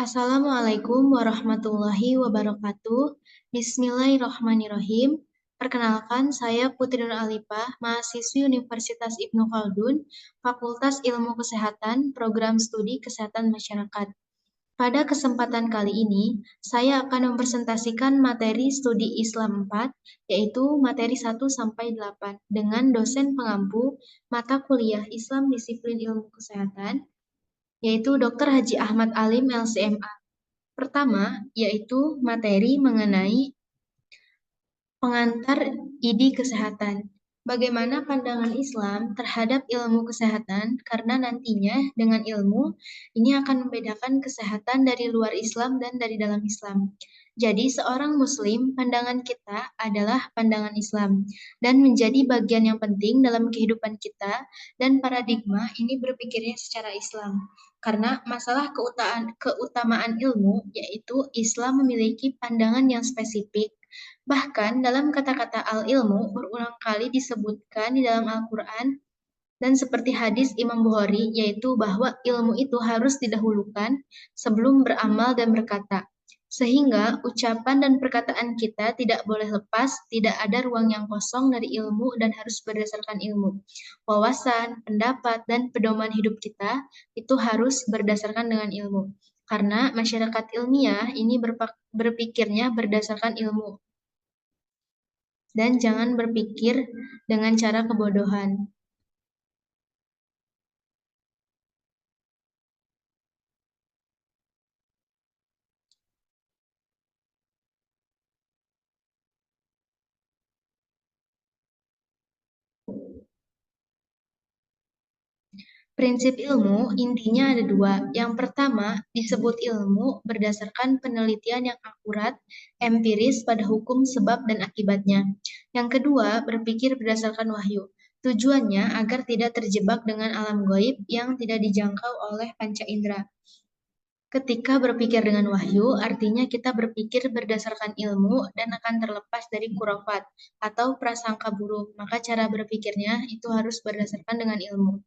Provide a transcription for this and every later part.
Assalamualaikum warahmatullahi wabarakatuh. Bismillahirrahmanirrahim. Perkenalkan, saya Putri Nur Alipah, mahasiswi Universitas Ibnu Khaldun, Fakultas Ilmu Kesehatan, Program Studi Kesehatan Masyarakat. Pada kesempatan kali ini, saya akan mempresentasikan materi studi Islam 4, yaitu materi 1-8, dengan dosen pengampu mata kuliah Islam Disiplin Ilmu Kesehatan, yaitu Dr. Haji Ahmad Alim LCMA. Pertama, yaitu materi mengenai pengantar ID kesehatan. Bagaimana pandangan Islam terhadap ilmu kesehatan, karena nantinya dengan ilmu ini akan membedakan kesehatan dari luar Islam dan dari dalam Islam. Jadi seorang Muslim, pandangan kita adalah pandangan Islam dan menjadi bagian yang penting dalam kehidupan kita, dan paradigma ini berpikirnya secara Islam. Karena masalah keutamaan ilmu, yaitu Islam memiliki pandangan yang spesifik. Bahkan dalam kata-kata al-ilmu berulang kali disebutkan di dalam Al-Quran dan seperti hadis Imam Bukhari, yaitu bahwa ilmu itu harus didahulukan sebelum beramal dan berkata. Sehingga ucapan dan perkataan kita tidak boleh lepas, tidak ada ruang yang kosong dari ilmu dan harus berdasarkan ilmu. Wawasan, pendapat, dan pedoman hidup kita itu harus berdasarkan dengan ilmu. Karena masyarakat ilmiah ini berpikirnya berdasarkan ilmu dan jangan berpikir dengan cara kebodohan. Prinsip ilmu intinya ada dua. Yang pertama, disebut ilmu berdasarkan penelitian yang akurat, empiris pada hukum sebab dan akibatnya. Yang kedua, berpikir berdasarkan wahyu. Tujuannya agar tidak terjebak dengan alam gaib yang tidak dijangkau oleh panca indera. Ketika berpikir dengan wahyu, artinya kita berpikir berdasarkan ilmu dan akan terlepas dari khurafat atau prasangka buruk. Maka cara berpikirnya itu harus berdasarkan dengan ilmu.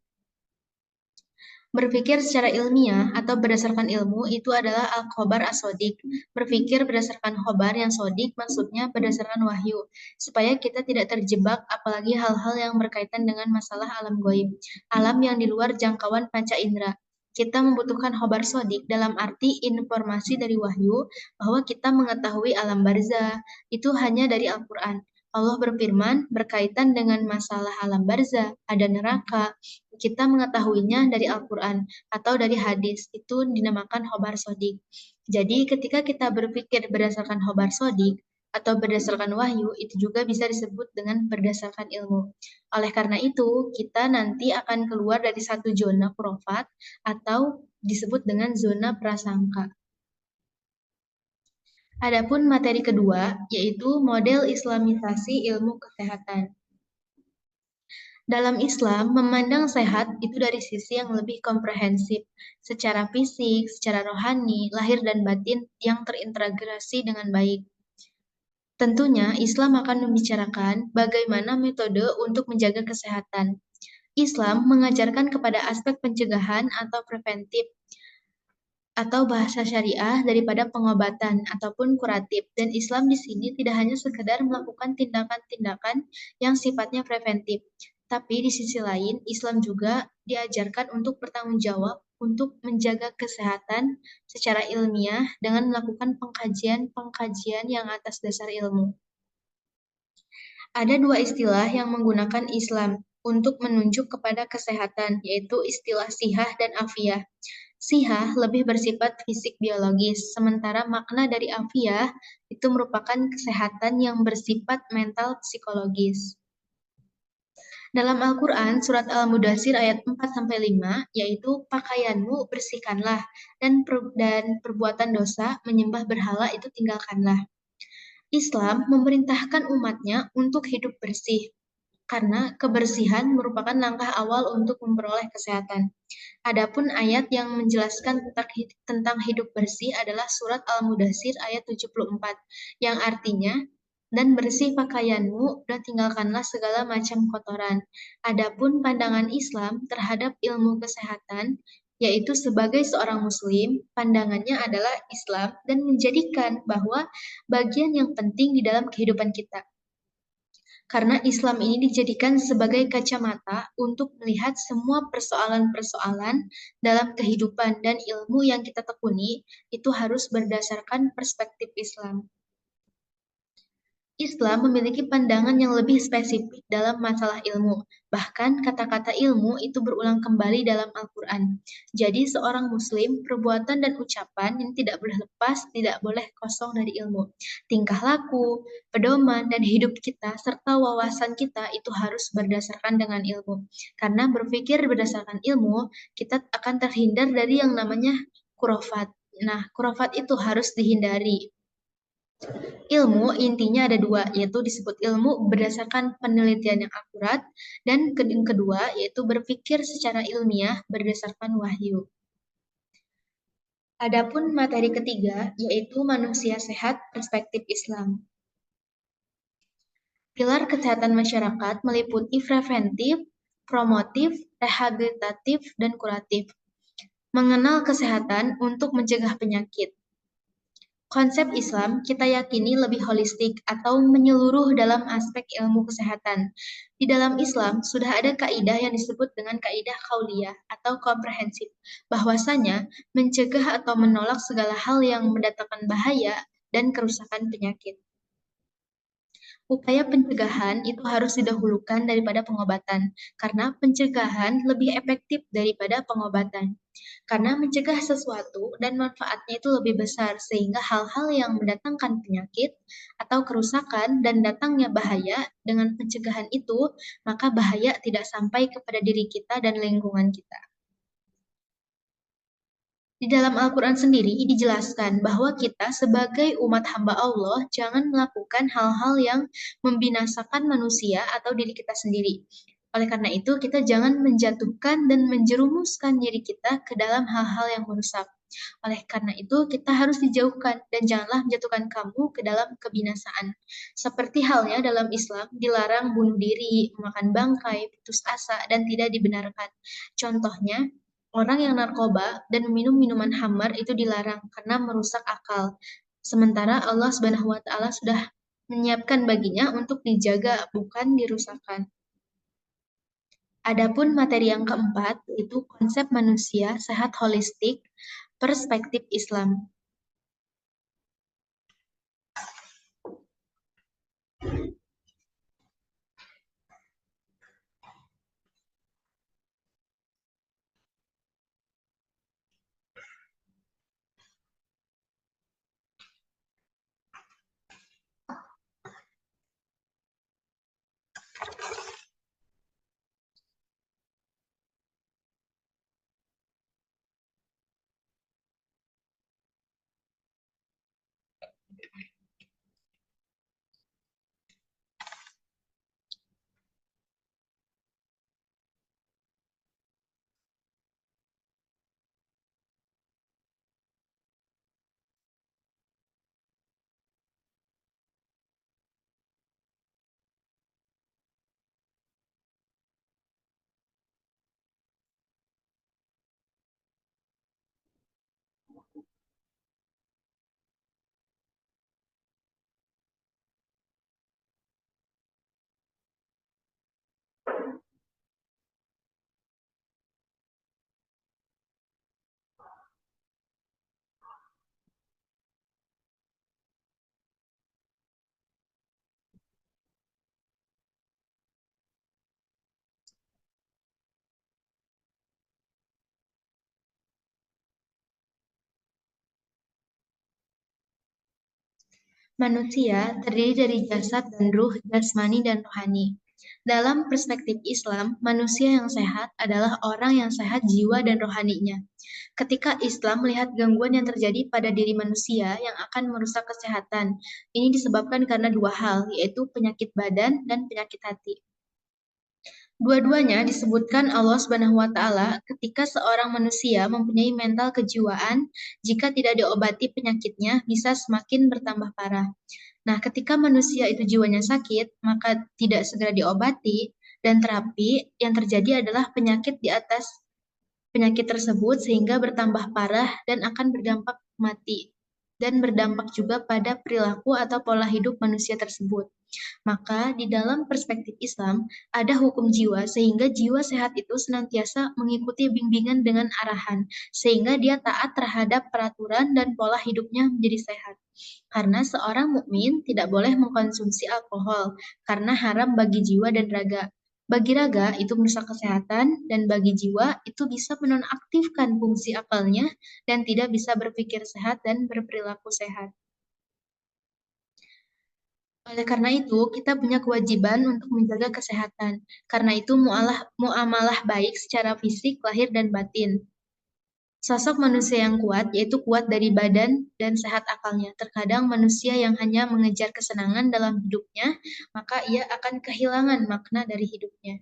Berpikir secara ilmiah atau berdasarkan ilmu itu adalah al-khobar as-sodik. Berpikir berdasarkan khobar yang sodik maksudnya berdasarkan wahyu, supaya kita tidak terjebak apalagi hal-hal yang berkaitan dengan masalah alam gaib, alam yang di luar jangkauan panca indera. Kita membutuhkan khobar sodik dalam arti informasi dari wahyu bahwa kita mengetahui alam barzah itu hanya dari Al-Quran. Allah berfirman berkaitan dengan masalah alam barzah, ada neraka, kita mengetahuinya dari Al-Quran atau dari hadis, itu dinamakan khobar sodik. Jadi ketika kita berpikir berdasarkan khobar sodik atau berdasarkan wahyu, itu juga bisa disebut dengan berdasarkan ilmu. Oleh karena itu, kita nanti akan keluar dari satu zona khurafat atau disebut dengan zona prasangka. Adapun materi kedua, yaitu model islamisasi ilmu kesehatan. Dalam Islam, memandang sehat itu dari sisi yang lebih komprehensif, secara fisik, secara rohani, lahir dan batin yang terintegrasi dengan baik. Tentunya, Islam akan membicarakan bagaimana metode untuk menjaga kesehatan. Islam mengajarkan kepada aspek pencegahan atau preventif, atau bahasa syariah daripada pengobatan ataupun kuratif. Dan Islam di sini tidak hanya sekedar melakukan tindakan-tindakan yang sifatnya preventif, tapi di sisi lain Islam juga diajarkan untuk bertanggung jawab untuk menjaga kesehatan secara ilmiah dengan melakukan pengkajian-pengkajian yang atas dasar ilmu. Ada dua istilah yang menggunakan Islam untuk menunjuk kepada kesehatan, yaitu istilah sihah dan afiyah. Sihah lebih bersifat fisik biologis, sementara makna dari afiyah itu merupakan kesehatan yang bersifat mental psikologis. Dalam Al-Quran, surat Al-Mudathir ayat 4-5, yaitu pakaianmu bersihkanlah, dan perbuatan dosa, menyembah berhala itu tinggalkanlah. Islam memerintahkan umatnya untuk hidup bersih, karena kebersihan merupakan langkah awal untuk memperoleh kesehatan. Adapun ayat yang menjelaskan tentang hidup bersih adalah surat Al-Mudathir ayat 74, yang artinya, dan bersih pakaianmu dan tinggalkanlah segala macam kotoran. Adapun pandangan Islam terhadap ilmu kesehatan yaitu sebagai seorang muslim, pandangannya adalah Islam dan menjadikan bahwa bagian yang penting di dalam kehidupan kita. Karena Islam ini dijadikan sebagai kacamata untuk melihat semua persoalan-persoalan dalam kehidupan dan ilmu yang kita tekuni itu harus berdasarkan perspektif Islam. Islam memiliki pandangan yang lebih spesifik dalam masalah ilmu. Bahkan kata-kata ilmu itu berulang kembali dalam Al-Quran. Jadi seorang muslim, perbuatan dan ucapan yang tidak boleh lepas, tidak boleh kosong dari ilmu. Tingkah laku, pedoman, dan hidup kita, serta wawasan kita itu harus berdasarkan dengan ilmu. Karena berpikir berdasarkan ilmu, kita akan terhindar dari yang namanya khurafat. Nah, khurafat itu harus dihindari. Ilmu intinya ada dua, yaitu disebut ilmu berdasarkan penelitian yang akurat, dan yang kedua yaitu berpikir secara ilmiah berdasarkan wahyu. Adapun materi ketiga, yaitu manusia sehat perspektif Islam. Pilar kesehatan masyarakat meliputi preventif, promotif, rehabilitatif, dan kuratif. Mengenal kesehatan untuk mencegah penyakit. Konsep Islam kita yakini lebih holistik atau menyeluruh dalam aspek ilmu kesehatan. Di dalam Islam sudah ada kaidah yang disebut dengan kaidah kauliyah atau komprehensif, bahwasanya mencegah atau menolak segala hal yang mendatangkan bahaya dan kerusakan penyakit. Upaya pencegahan itu harus didahulukan daripada pengobatan, karena pencegahan lebih efektif daripada pengobatan. Karena mencegah sesuatu dan manfaatnya itu lebih besar, sehingga hal-hal yang mendatangkan penyakit atau kerusakan dan datangnya bahaya dengan pencegahan itu, maka bahaya tidak sampai kepada diri kita dan lingkungan kita. Di dalam Al-Quran sendiri dijelaskan bahwa kita sebagai umat hamba Allah jangan melakukan hal-hal yang membinasakan manusia atau diri kita sendiri. Oleh karena itu, kita jangan menjatuhkan dan menjerumuskan diri kita ke dalam hal-hal yang merusak. Oleh karena itu, kita harus dijauhkan dan janganlah menjatuhkan kamu ke dalam kebinasaan. Seperti halnya dalam Islam, dilarang bunuh diri, makan bangkai, putus asa, dan tidak dibenarkan. Contohnya, orang yang narkoba dan minum minuman khamar itu dilarang karena merusak akal. Sementara Allah Subhanahu wa taala sudah menyiapkan baginya untuk dijaga, bukan dirusakkan. Adapun materi yang keempat itu konsep manusia sehat holistik, perspektif Islam. Manusia terdiri dari jasad dan ruh, jasmani dan rohani. Dalam perspektif Islam, manusia yang sehat adalah orang yang sehat jiwa dan rohaninya. Ketika Islam melihat gangguan yang terjadi pada diri manusia yang akan merusak kesehatan, ini disebabkan karena dua hal, yaitu penyakit badan dan penyakit hati. Dua-duanya disebutkan Allah Subhanahu wa taala ketika seorang manusia mempunyai mental kejiwaan, jika tidak diobati penyakitnya bisa semakin bertambah parah. Nah, ketika manusia itu jiwanya sakit, maka tidak segera diobati dan terapi yang terjadi adalah penyakit di atas penyakit tersebut sehingga bertambah parah dan akan berdampak mati dan berdampak juga pada perilaku atau pola hidup manusia tersebut. Maka di dalam perspektif Islam ada hukum jiwa sehingga jiwa sehat itu senantiasa mengikuti bimbingan dengan arahan sehingga dia taat terhadap peraturan dan pola hidupnya menjadi sehat. Karena seorang mukmin tidak boleh mengkonsumsi alkohol karena haram bagi jiwa dan raga. Bagi raga itu merusak kesehatan dan bagi jiwa itu bisa menonaktifkan fungsi akalnya dan tidak bisa berpikir sehat dan berperilaku sehat. Oleh karena itu, kita punya kewajiban untuk menjaga kesehatan. Karena itu, muamalah baik secara fisik, lahir, dan batin. Sosok manusia yang kuat, yaitu kuat dari badan dan sehat akalnya. Terkadang manusia yang hanya mengejar kesenangan dalam hidupnya, maka ia akan kehilangan makna dari hidupnya.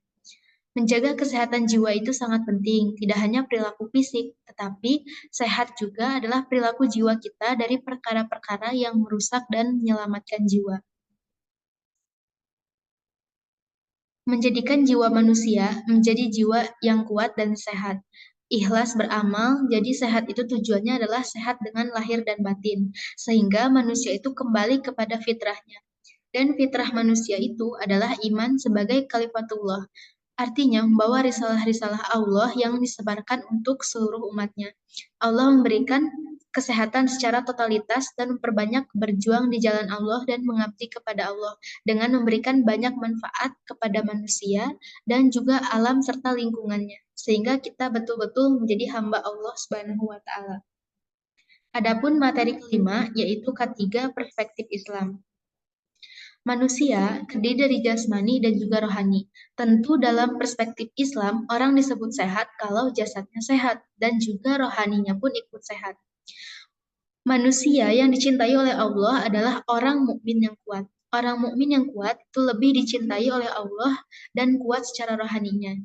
Menjaga kesehatan jiwa itu sangat penting, tidak hanya perilaku fisik, tetapi sehat juga adalah perilaku jiwa kita dari perkara-perkara yang merusak dan menyelamatkan jiwa. Menjadikan jiwa manusia menjadi jiwa yang kuat dan sehat. Ikhlas beramal, jadi sehat itu tujuannya adalah sehat dengan lahir dan batin, sehingga manusia itu kembali kepada fitrahnya. Dan fitrah manusia itu adalah iman sebagai kalifatullah, artinya membawa risalah-risalah Allah yang disebarkan untuk seluruh umatnya. Allah memberikan kesehatan secara totalitas dan memperbanyak berjuang di jalan Allah dan mengabdi kepada Allah dengan memberikan banyak manfaat kepada manusia dan juga alam serta lingkungannya sehingga kita betul-betul menjadi hamba Allah Subhanahu wa taala. Adapun materi kelima yaitu ketiga perspektif Islam. Manusia terdiri dari jasmani dan juga rohani. Tentu dalam perspektif Islam, orang disebut sehat kalau jasadnya sehat dan juga rohaninya pun ikut sehat. Manusia yang dicintai oleh Allah adalah orang mukmin yang kuat. Orang mukmin yang kuat itu lebih dicintai oleh Allah dan kuat secara rohaninya.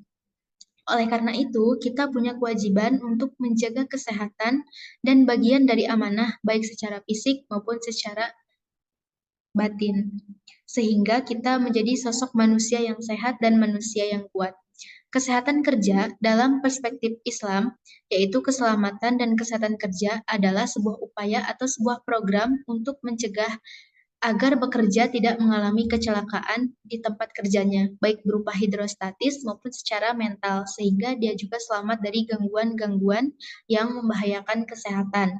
Oleh karena itu, kita punya kewajiban untuk menjaga kesehatan dan bagian dari amanah baik secara fisik maupun secara batin, sehingga kita menjadi sosok manusia yang sehat dan manusia yang kuat. Kesehatan kerja dalam perspektif Islam, yaitu keselamatan dan kesehatan kerja adalah sebuah upaya atau sebuah program untuk mencegah agar bekerja tidak mengalami kecelakaan di tempat kerjanya, baik berupa hidrostatis maupun secara mental, sehingga dia juga selamat dari gangguan-gangguan yang membahayakan kesehatan.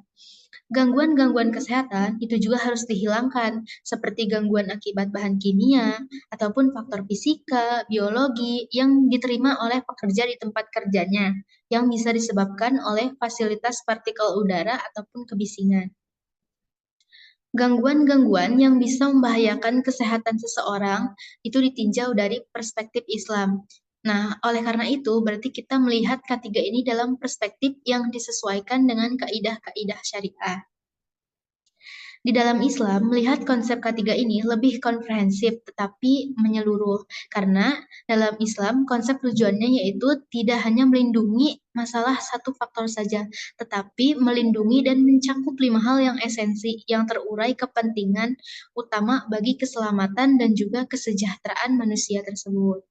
Gangguan-gangguan kesehatan itu juga harus dihilangkan, seperti gangguan akibat bahan kimia, ataupun faktor fisika, biologi yang diterima oleh pekerja di tempat kerjanya, yang bisa disebabkan oleh fasilitas partikel udara ataupun kebisingan. Gangguan-gangguan yang bisa membahayakan kesehatan seseorang itu ditinjau dari perspektif Islam. Nah, oleh karena itu, berarti kita melihat ketiga ini dalam perspektif yang disesuaikan dengan kaidah-kaidah syariah. Di dalam Islam, melihat konsep ketiga ini lebih komprehensif tetapi menyeluruh. Karena dalam Islam, konsep tujuannya yaitu tidak hanya melindungi masalah satu faktor saja, tetapi melindungi dan mencakup 5 hal yang esensi yang terurai kepentingan utama bagi keselamatan dan juga kesejahteraan manusia tersebut.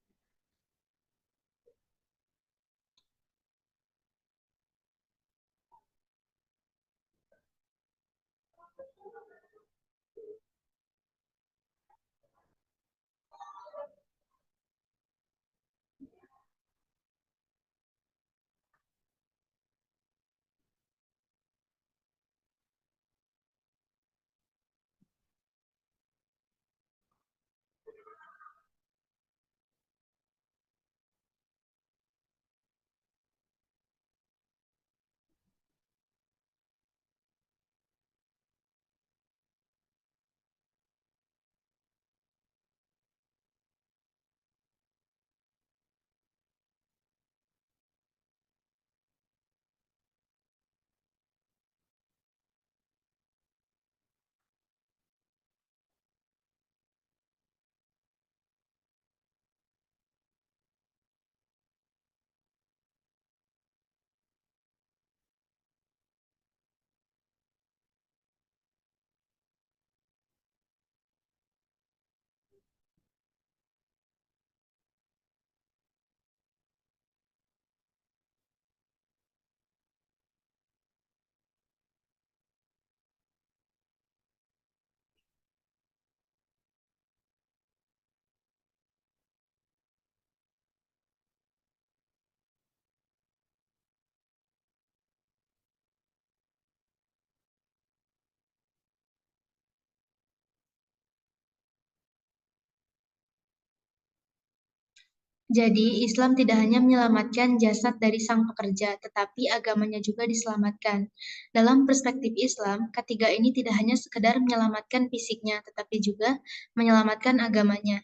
Jadi, Islam tidak hanya menyelamatkan jasad dari sang pekerja, tetapi agamanya juga diselamatkan. Dalam perspektif Islam, ketiga ini tidak hanya sekedar menyelamatkan fisiknya, tetapi juga menyelamatkan agamanya.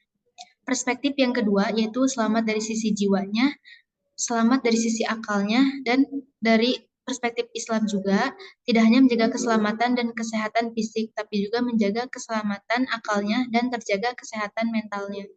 Perspektif yang kedua yaitu selamat dari sisi jiwanya, selamat dari sisi akalnya, dan dari perspektif Islam juga tidak hanya menjaga keselamatan dan kesehatan fisik, tapi juga menjaga keselamatan akalnya dan terjaga kesehatan mentalnya.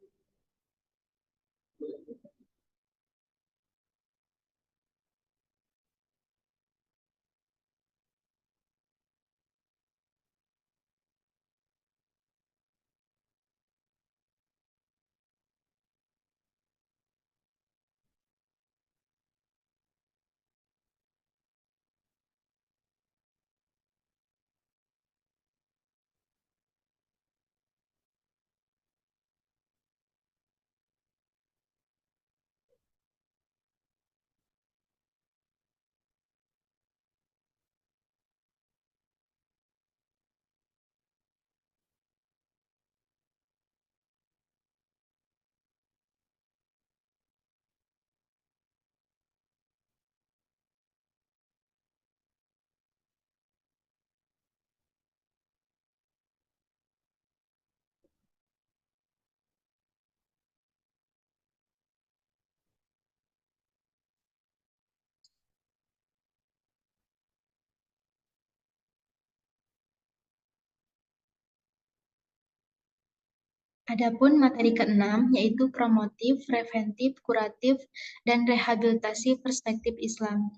Adapun materi keenam yaitu promotif, preventif, kuratif, dan rehabilitasi perspektif Islam.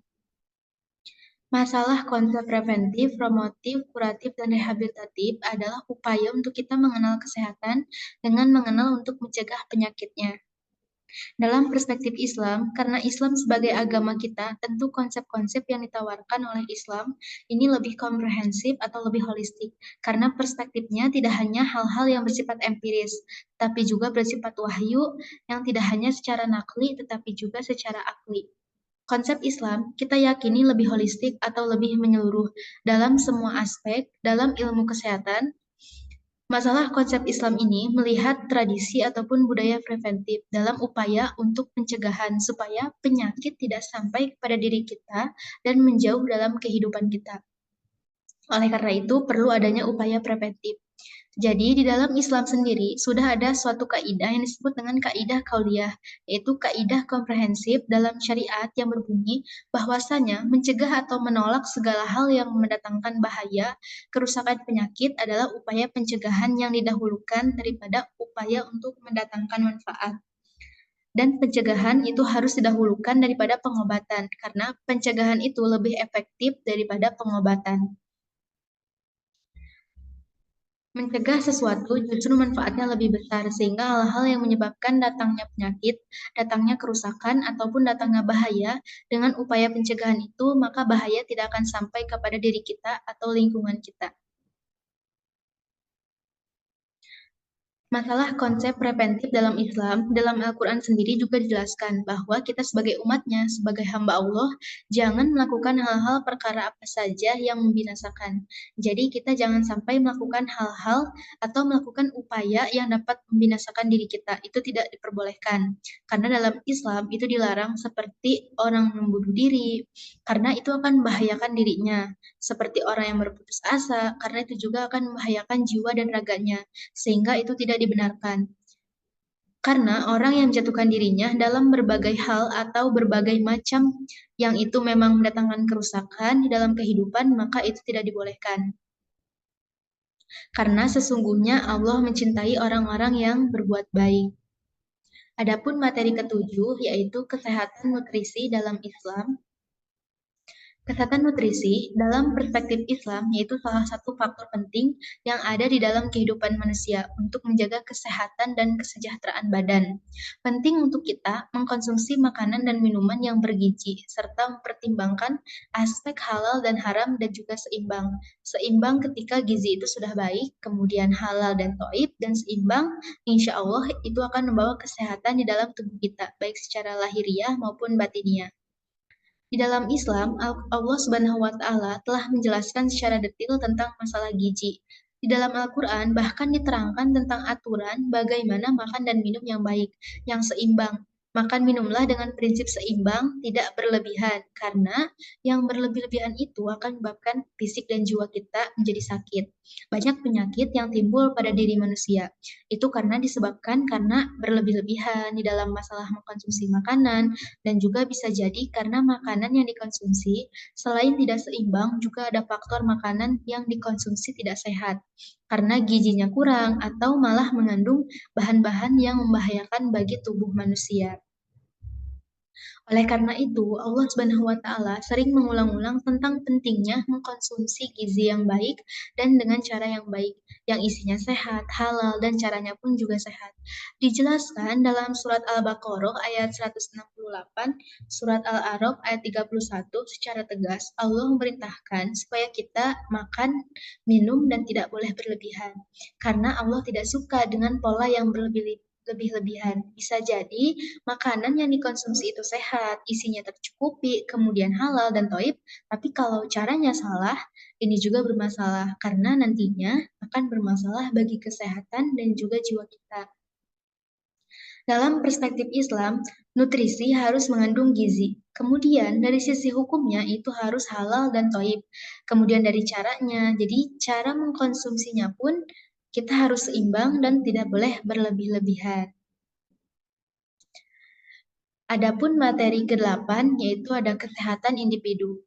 Masalah konsep preventif, promotif, kuratif, dan rehabilitatif adalah upaya untuk kita mengenal kesehatan dengan mengenal untuk mencegah penyakitnya. Dalam perspektif Islam, karena Islam sebagai agama kita, tentu konsep-konsep yang ditawarkan oleh Islam ini lebih komprehensif atau lebih holistik, karena perspektifnya tidak hanya hal-hal yang bersifat empiris, tapi juga bersifat wahyu yang tidak hanya secara nakli, tetapi juga secara akli. Konsep Islam kita yakini lebih holistik atau lebih menyeluruh dalam semua aspek dalam ilmu kesehatan. Masalah konsep Islam ini melihat tradisi ataupun budaya preventif dalam upaya untuk pencegahan supaya penyakit tidak sampai kepada diri kita dan menjauh dalam kehidupan kita. Oleh karena itu, perlu adanya upaya preventif. Jadi, di dalam Islam sendiri sudah ada suatu kaidah yang disebut dengan kaidah kauliyah, yaitu kaidah komprehensif dalam syariat yang berbunyi bahwasanya mencegah atau menolak segala hal yang mendatangkan bahaya, kerusakan penyakit adalah upaya pencegahan yang didahulukan daripada upaya untuk mendatangkan manfaat. Dan pencegahan itu harus didahulukan daripada pengobatan, karena pencegahan itu lebih efektif daripada pengobatan. Mencegah sesuatu justru manfaatnya lebih besar, sehingga hal-hal yang menyebabkan datangnya penyakit, datangnya kerusakan, ataupun datangnya bahaya, dengan upaya pencegahan itu, maka bahaya tidak akan sampai kepada diri kita atau lingkungan kita. Masalah konsep preventif dalam Islam, dalam Al-Quran sendiri juga dijelaskan bahwa kita sebagai umatnya, sebagai hamba Allah, jangan melakukan hal-hal perkara apa saja yang membinasakan. Jadi kita jangan sampai melakukan hal-hal atau melakukan upaya yang dapat membinasakan diri kita. Itu tidak diperbolehkan. Karena dalam Islam itu dilarang seperti orang membunuh diri, karena itu akan membahayakan dirinya. Seperti orang yang berputus asa, karena itu juga akan membahayakan jiwa dan raganya sehingga itu tidak dibenarkan. Karena orang yang menjatuhkan dirinya dalam berbagai hal atau berbagai macam yang itu memang mendatangkan kerusakan di dalam kehidupan, maka itu tidak dibolehkan. Karena sesungguhnya Allah mencintai orang-orang yang berbuat baik. Adapun materi ketujuh yaitu kesehatan nutrisi dalam Islam. Kesehatan nutrisi dalam perspektif Islam yaitu salah satu faktor penting yang ada di dalam kehidupan manusia untuk menjaga kesehatan dan kesejahteraan badan. Penting untuk kita mengkonsumsi makanan dan minuman yang bergizi serta mempertimbangkan aspek halal dan haram dan juga seimbang. Seimbang ketika gizi itu sudah baik, kemudian halal dan toib, dan seimbang, insya Allah itu akan membawa kesehatan di dalam tubuh kita, baik secara lahiriah maupun batiniah. Di dalam Islam, Allah Subhanahu wa Ta'ala telah menjelaskan secara detail tentang masalah gizi. Di dalam Al-Quran bahkan diterangkan tentang aturan bagaimana makan dan minum yang baik, yang seimbang. Makan minumlah dengan prinsip seimbang, tidak berlebihan, karena yang berlebih-lebihan itu akan menyebabkan fisik dan jiwa kita menjadi sakit. Banyak penyakit yang timbul pada diri manusia. Itu karena disebabkan karena berlebih-lebihan di dalam masalah mengkonsumsi makanan, dan juga bisa jadi karena makanan yang dikonsumsi selain tidak seimbang, juga ada faktor makanan yang dikonsumsi tidak sehat, karena gizinya kurang atau malah mengandung bahan-bahan yang membahayakan bagi tubuh manusia. Oleh karena itu, Allah Subhanahu wa Ta'ala sering mengulang-ulang tentang pentingnya mengkonsumsi gizi yang baik dan dengan cara yang baik, yang isinya sehat, halal, dan caranya pun juga sehat. Dijelaskan dalam surat Al-Baqarah ayat 168, surat Al-A'raf ayat 31 secara tegas, Allah memerintahkan supaya kita makan, minum, dan tidak boleh berlebihan. Karena Allah tidak suka dengan pola yang lebih-lebihan. Bisa jadi makanan yang dikonsumsi itu sehat, isinya tercukupi, kemudian halal dan toib, tapi kalau caranya salah, ini juga bermasalah karena nantinya akan bermasalah bagi kesehatan dan juga jiwa kita. Dalam perspektif Islam, nutrisi harus mengandung gizi. Kemudian dari sisi hukumnya itu harus halal dan toib. Kemudian dari caranya, jadi cara mengkonsumsinya pun kita harus seimbang dan tidak boleh berlebih-lebihan. Adapun materi ke-8 yaitu ada kesehatan individu.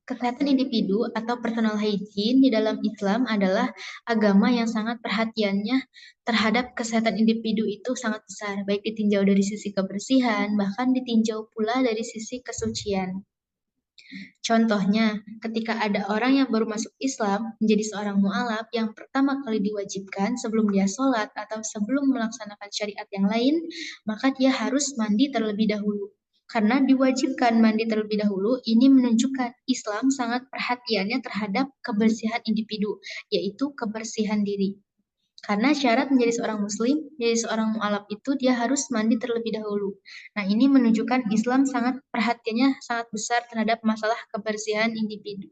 Kesehatan individu atau personal hygiene di dalam Islam adalah agama yang sangat perhatiannya terhadap kesehatan individu itu sangat besar, baik ditinjau dari sisi kebersihan, bahkan ditinjau pula dari sisi kesucian. Contohnya, ketika ada orang yang baru masuk Islam menjadi seorang mu'alaf yang pertama kali diwajibkan sebelum dia sholat atau sebelum melaksanakan syariat yang lain, maka dia harus mandi terlebih dahulu. Karena diwajibkan mandi terlebih dahulu, ini menunjukkan Islam sangat perhatiannya terhadap kebersihan individu, yaitu kebersihan diri. Karena syarat menjadi seorang muslim, menjadi seorang mu'alaf itu dia harus mandi terlebih dahulu. Nah, ini menunjukkan Islam sangat perhatiannya sangat besar terhadap masalah kebersihan individu.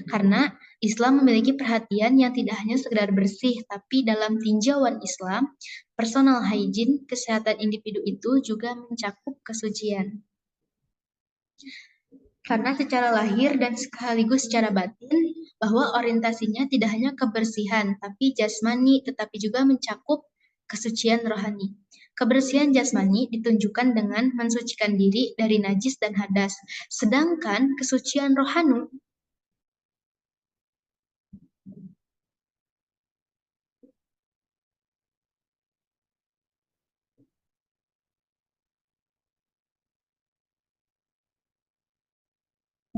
Karena Islam memiliki perhatian yang tidak hanya sekedar bersih, tapi dalam tinjauan Islam, personal hygiene, kesehatan individu itu juga mencakup kesucian. Karena secara lahir dan sekaligus secara batin, bahwa orientasinya tidak hanya kebersihan, tapi jasmani, tetapi juga mencakup kesucian rohani. Kebersihan jasmani ditunjukkan dengan mensucikan diri dari najis dan hadas, sedangkan kesucian rohani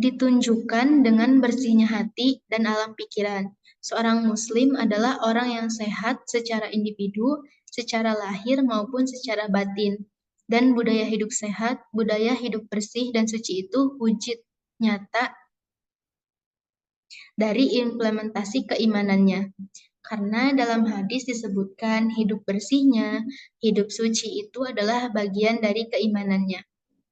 ditunjukkan dengan bersihnya hati dan alam pikiran. Seorang muslim adalah orang yang sehat secara individu, secara lahir maupun secara batin. Dan budaya hidup sehat, budaya hidup bersih dan suci itu wujud nyata dari implementasi keimanannya. Karena dalam hadis disebutkan hidup bersihnya, hidup suci itu adalah bagian dari keimanannya.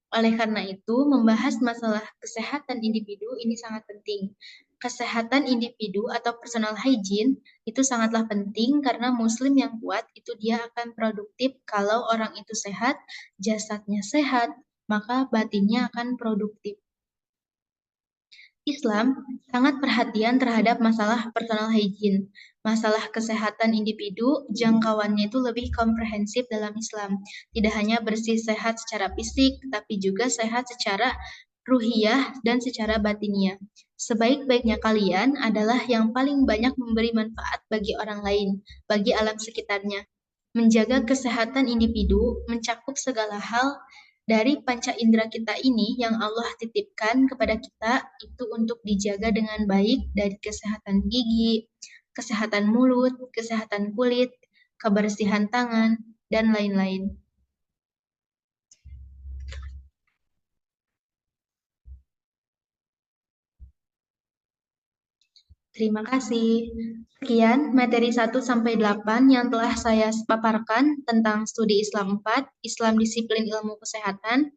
Oleh karena itu, membahas masalah kesehatan individu ini sangat penting. Kesehatan individu atau personal hygiene itu sangatlah penting karena muslim yang kuat itu dia akan produktif kalau orang itu sehat, jasadnya sehat, maka batinnya akan produktif. Islam sangat perhatian terhadap masalah personal hygiene. Masalah kesehatan individu, jangkauannya itu lebih komprehensif dalam Islam. Tidak hanya bersih sehat secara fisik, tapi juga sehat secara ruhiyah dan secara batiniah. Sebaik-baiknya kalian adalah yang paling banyak memberi manfaat bagi orang lain, bagi alam sekitarnya. Menjaga kesehatan individu mencakup segala hal dari panca indera kita ini yang Allah titipkan kepada kita itu untuk dijaga dengan baik dari kesehatan gigi, kesehatan mulut, kesehatan kulit, kebersihan tangan, dan lain-lain. Terima kasih. Sekian materi 1 sampai 8 yang telah saya paparkan tentang studi Islam 4, Islam Disiplin Ilmu Kesehatan.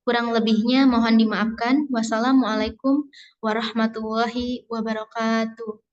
Kurang lebihnya mohon dimaafkan. Wassalamualaikum warahmatullahi wabarakatuh.